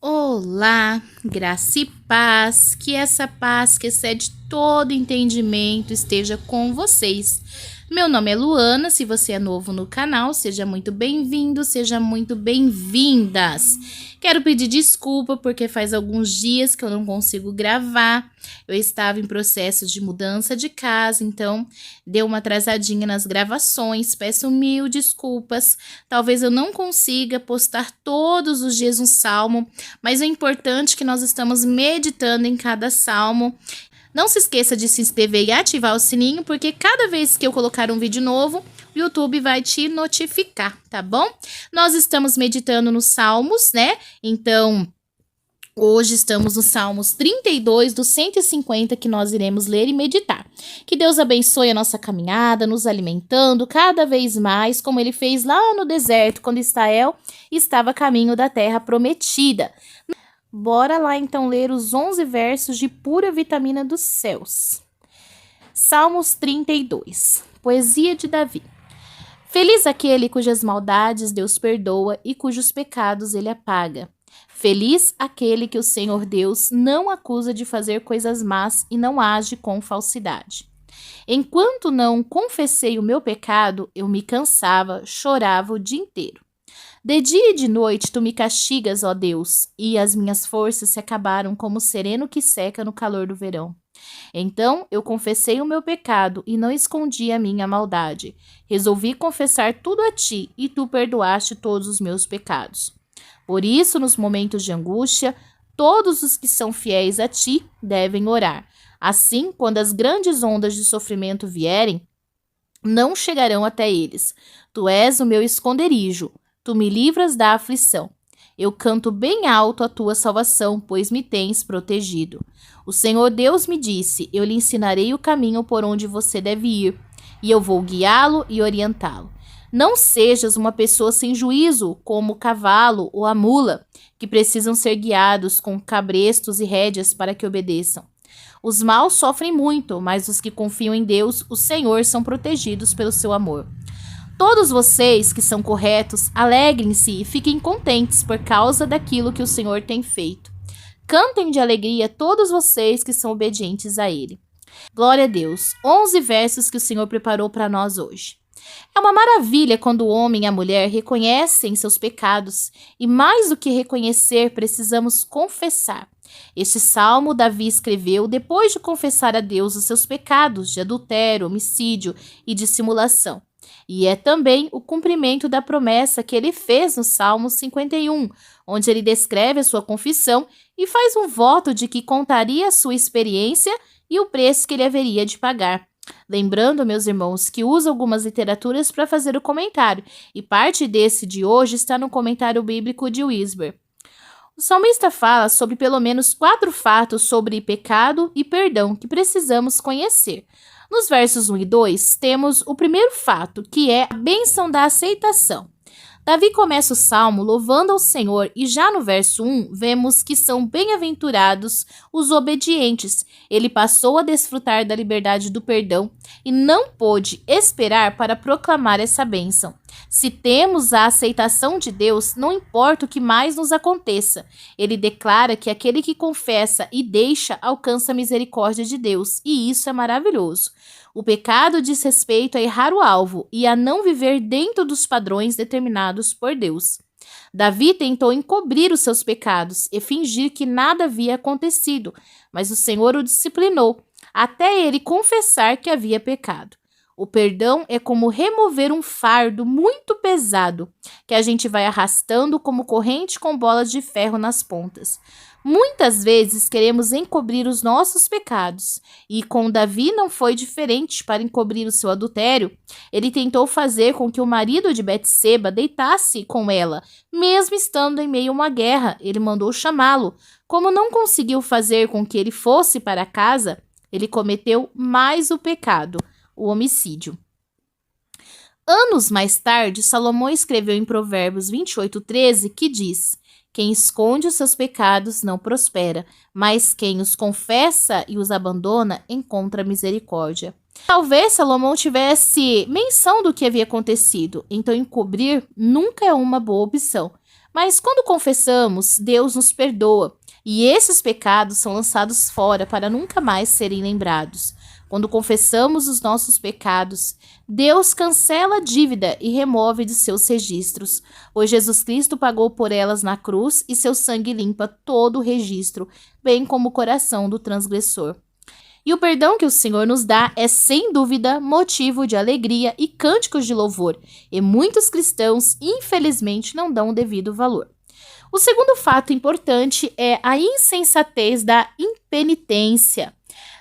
Olá, graça e paz, que essa paz que excede todo entendimento esteja com vocês. Meu nome é Luana, se você é novo no canal, seja muito bem-vindo, seja muito bem-vindas. Quero pedir desculpa porque faz alguns dias que eu não consigo gravar. Eu estava em processo de mudança de casa, então deu uma atrasadinha nas gravações. Peço mil desculpas. Talvez eu não consiga postar todos os dias um salmo, mas é importante que nós estamos meditando em cada salmo. Não se esqueça de se inscrever e ativar o sininho, porque cada vez que eu colocar um vídeo novo, o YouTube vai te notificar, tá bom? Nós estamos meditando nos Salmos, né? Então, hoje estamos no Salmos 32 do 150 que nós iremos ler e meditar. Que Deus abençoe a nossa caminhada, nos alimentando cada vez mais, como Ele fez lá no deserto, quando Israel estava a caminho da terra prometida. Bora lá então ler os 11 versos de pura vitamina dos céus. Salmos 32, poesia de Davi. Feliz aquele cujas maldades Deus perdoa e cujos pecados Ele apaga. Feliz aquele que o Senhor Deus não acusa de fazer coisas más e não age com falsidade. Enquanto não confessei o meu pecado, eu me cansava, chorava o dia inteiro. De dia e de noite tu me castigas, ó Deus, e as minhas forças se acabaram como o sereno que seca no calor do verão. Então eu confessei o meu pecado e não escondi a minha maldade. Resolvi confessar tudo a ti e tu perdoaste todos os meus pecados. Por isso, nos momentos de angústia, todos os que são fiéis a ti devem orar. Assim, quando as grandes ondas de sofrimento vierem, não chegarão até eles. Tu és o meu esconderijo. Tu me livras da aflição. Eu canto bem alto a tua salvação, pois me tens protegido. O Senhor Deus me disse, eu lhe ensinarei o caminho por onde você deve ir, e eu vou guiá-lo e orientá-lo. Não sejas uma pessoa sem juízo, como o cavalo ou a mula, que precisam ser guiados com cabrestos e rédeas para que obedeçam. Os maus sofrem muito, mas os que confiam em Deus, o Senhor, são protegidos pelo seu amor. Todos vocês que são corretos, alegrem-se e fiquem contentes por causa daquilo que o Senhor tem feito. Cantem de alegria todos vocês que são obedientes a Ele. Glória a Deus. 11 versos que o Senhor preparou para nós hoje. É uma maravilha quando o homem e a mulher reconhecem seus pecados e, mais do que reconhecer, precisamos confessar. Este salmo Davi escreveu depois de confessar a Deus os seus pecados de adultério, homicídio e dissimulação. E é também o cumprimento da promessa que ele fez no Salmo 51, onde ele descreve a sua confissão e faz um voto de que contaria a sua experiência e o preço que ele haveria de pagar. Lembrando, meus irmãos, que usa algumas literaturas para fazer o comentário, e parte desse de hoje está no comentário bíblico de Wisber. O salmista fala sobre pelo menos 4 fatos sobre pecado e perdão que precisamos conhecer. Nos versos 1 e 2, temos o primeiro fato, que é a bênção da aceitação. Davi começa o salmo louvando ao Senhor e já no verso 1 vemos que são bem-aventurados os obedientes. Ele passou a desfrutar da liberdade do perdão e não pôde esperar para proclamar essa bênção. Se temos a aceitação de Deus, não importa o que mais nos aconteça. Ele declara que aquele que confessa e deixa alcança a misericórdia de Deus, e isso é maravilhoso. O pecado diz respeito a errar o alvo e a não viver dentro dos padrões determinados por Deus. Davi tentou encobrir os seus pecados e fingir que nada havia acontecido, mas o Senhor o disciplinou, até ele confessar que havia pecado. O perdão é como remover um fardo muito pesado, que a gente vai arrastando como corrente com bolas de ferro nas pontas. Muitas vezes queremos encobrir os nossos pecados, e com Davi não foi diferente. Para encobrir o seu adultério, ele tentou fazer com que o marido de Betseba deitasse com ela, mesmo estando em meio a uma guerra. Ele mandou chamá-lo. Como não conseguiu fazer com que ele fosse para casa, ele cometeu mais o pecado, o homicídio. Anos mais tarde, Salomão escreveu em Provérbios 28:13, que diz: quem esconde os seus pecados não prospera, mas quem os confessa e os abandona encontra misericórdia. Talvez Salomão tivesse menção do que havia acontecido, então encobrir nunca é uma boa opção. Mas quando confessamos, Deus nos perdoa, e esses pecados são lançados fora para nunca mais serem lembrados. Quando confessamos os nossos pecados, Deus cancela a dívida e remove de seus registros, pois Jesus Cristo pagou por elas na cruz e seu sangue limpa todo o registro, bem como o coração do transgressor. E o perdão que o Senhor nos dá é, sem dúvida, motivo de alegria e cânticos de louvor, e muitos cristãos, infelizmente, não dão o devido valor. O segundo fato importante é a insensatez da impenitência.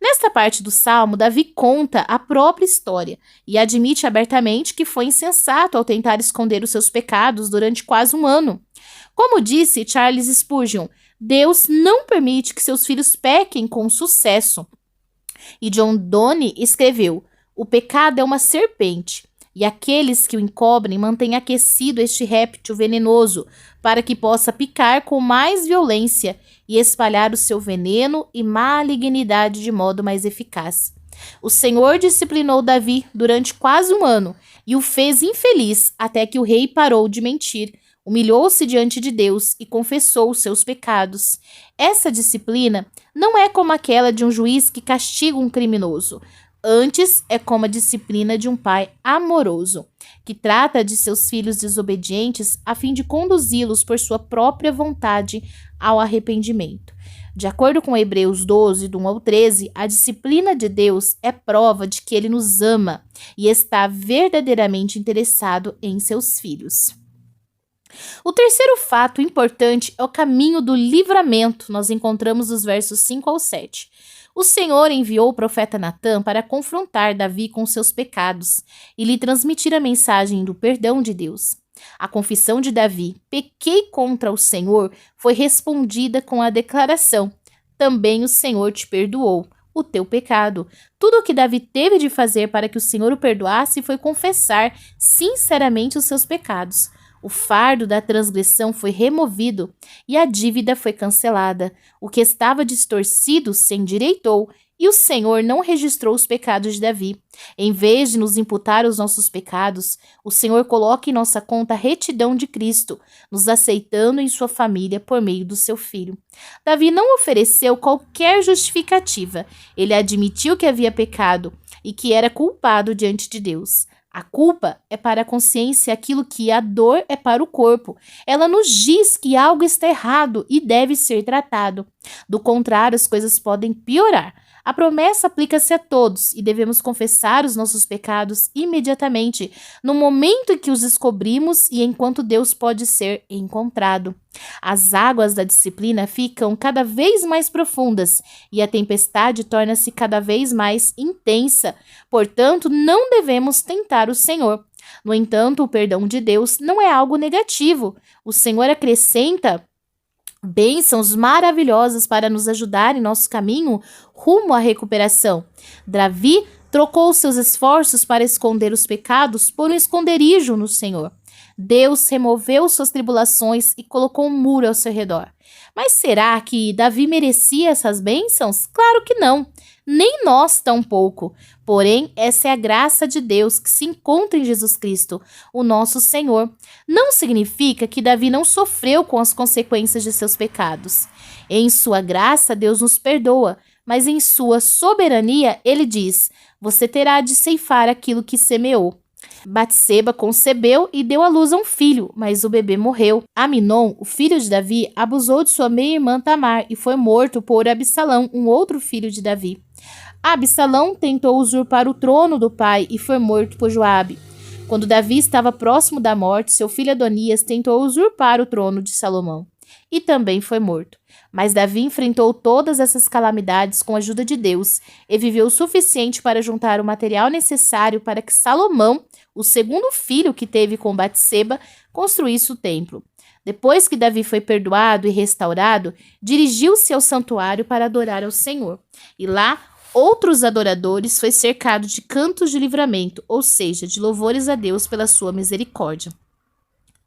Nesta parte do Salmo, Davi conta a própria história e admite abertamente que foi insensato ao tentar esconder os seus pecados durante quase um ano. Como disse Charles Spurgeon, Deus não permite que seus filhos pequem com sucesso. E John Donne escreveu: o pecado é uma serpente, e aqueles que o encobrem mantêm aquecido este réptil venenoso, para que possa picar com mais violência e espalhar o seu veneno e malignidade de modo mais eficaz. O Senhor disciplinou Davi durante quase um ano e o fez infeliz até que o rei parou de mentir, humilhou-se diante de Deus e confessou os seus pecados. Essa disciplina não é como aquela de um juiz que castiga um criminoso. Antes, é como a disciplina de um pai amoroso, que trata de seus filhos desobedientes a fim de conduzi-los por sua própria vontade ao arrependimento. De acordo com Hebreus 12, do 1 ao 13, a disciplina de Deus é prova de que ele nos ama e está verdadeiramente interessado em seus filhos. O terceiro fato importante é o caminho do livramento. Nós encontramos os versos 5 ao 7. O Senhor enviou o profeta Natã para confrontar Davi com seus pecados e lhe transmitir a mensagem do perdão de Deus. A confissão de Davi, pequei contra o Senhor, foi respondida com a declaração: também o Senhor te perdoou o teu pecado. Tudo o que Davi teve de fazer para que o Senhor o perdoasse foi confessar sinceramente os seus pecados. O fardo da transgressão foi removido e a dívida foi cancelada. O que estava distorcido se endireitou e o Senhor não registrou os pecados de Davi. Em vez de nos imputar os nossos pecados, o Senhor coloca em nossa conta a retidão de Cristo, nos aceitando em sua família por meio do seu Filho. Davi não ofereceu qualquer justificativa. Ele admitiu que havia pecado e que era culpado diante de Deus. A culpa é para a consciência aquilo que a dor é para o corpo. Ela nos diz que algo está errado e deve ser tratado. Do contrário, as coisas podem piorar. A promessa aplica-se a todos e devemos confessar os nossos pecados imediatamente, no momento em que os descobrimos e enquanto Deus pode ser encontrado. As águas da disciplina ficam cada vez mais profundas e a tempestade torna-se cada vez mais intensa. Portanto, não devemos tentar o Senhor. No entanto, o perdão de Deus não é algo negativo. O Senhor acrescenta bênçãos maravilhosas para nos ajudar em nosso caminho rumo à recuperação. Davi trocou seus esforços para esconder os pecados por um esconderijo no Senhor. Deus removeu suas tribulações e colocou um muro ao seu redor. Mas será que Davi merecia essas bênçãos? Claro que não. Nem nós tampouco. Porém, essa é a graça de Deus que se encontra em Jesus Cristo, o nosso Senhor. Não significa que Davi não sofreu com as consequências de seus pecados. Em sua graça, Deus nos perdoa, mas em sua soberania, ele diz: você terá de ceifar aquilo que semeou. Batseba concebeu e deu à luz a um filho, mas o bebê morreu. Aminon, o filho de Davi, abusou de sua meia-irmã Tamar e foi morto por Absalão, um outro filho de Davi. Absalão tentou usurpar o trono do pai e foi morto por Joabe. Quando Davi estava próximo da morte, seu filho Adonias tentou usurpar o trono de Salomão e também foi morto. Mas Davi enfrentou todas essas calamidades com a ajuda de Deus e viveu o suficiente para juntar o material necessário para que Salomão, o segundo filho que teve com Batseba, construísse o templo. Depois que Davi foi perdoado e restaurado, dirigiu-se ao santuário para adorar ao Senhor. E lá, outros adoradores foi cercado de cantos de livramento, ou seja, de louvores a Deus pela sua misericórdia.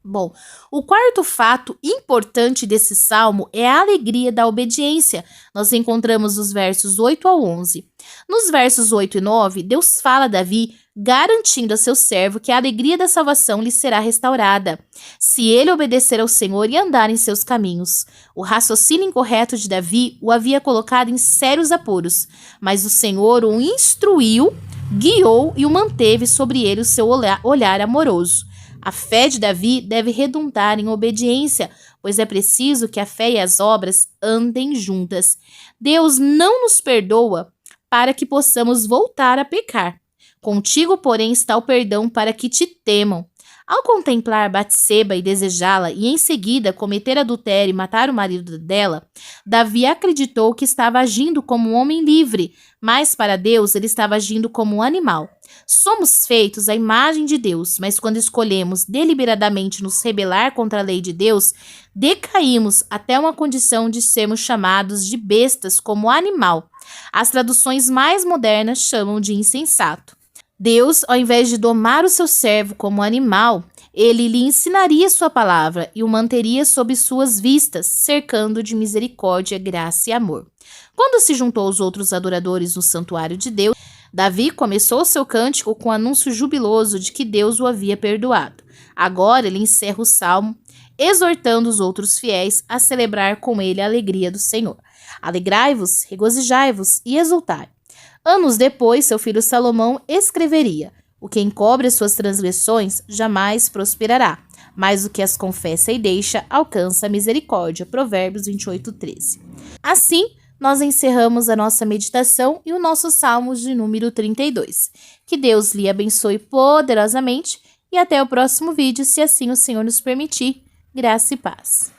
Bom, o quarto fato importante desse salmo é a alegria da obediência. Nós encontramos os versos 8 ao 11. Nos versos 8 e 9, Deus fala a Davi garantindo a seu servo que a alegria da salvação lhe será restaurada, se ele obedecer ao Senhor e andar em seus caminhos. O raciocínio incorreto de Davi o havia colocado em sérios apuros, mas o Senhor o instruiu, guiou e o manteve sobre ele o seu olhar amoroso. A fé de Davi deve redundar em obediência, pois é preciso que a fé e as obras andem juntas. Deus não nos perdoa para que possamos voltar a pecar. Contigo, porém, está o perdão para que te temam. Ao contemplar Batseba e desejá-la, e em seguida cometer adultério e matar o marido dela, Davi acreditou que estava agindo como um homem livre, mas para Deus ele estava agindo como um animal. Somos feitos à imagem de Deus, mas quando escolhemos deliberadamente nos rebelar contra a lei de Deus, decaímos até uma condição de sermos chamados de bestas como animal. As traduções mais modernas chamam de insensato. Deus, ao invés de domar o seu servo como animal, ele lhe ensinaria sua palavra e o manteria sob suas vistas, cercando de misericórdia, graça e amor. Quando se juntou aos outros adoradores no santuário de Deus, Davi começou seu cântico com o anúncio jubiloso de que Deus o havia perdoado. Agora ele encerra o salmo, exortando os outros fiéis a celebrar com ele a alegria do Senhor. Alegrai-vos, regozijai-vos e exultai. Anos depois, seu filho Salomão escreveria: o que encobre as suas transgressões jamais prosperará, mas o que as confessa e deixa alcança a misericórdia. Provérbios 28:13. Assim, nós encerramos a nossa meditação e o nosso Salmos de número 32. Que Deus lhe abençoe poderosamente e até o próximo vídeo, se assim o Senhor nos permitir. Graça e paz.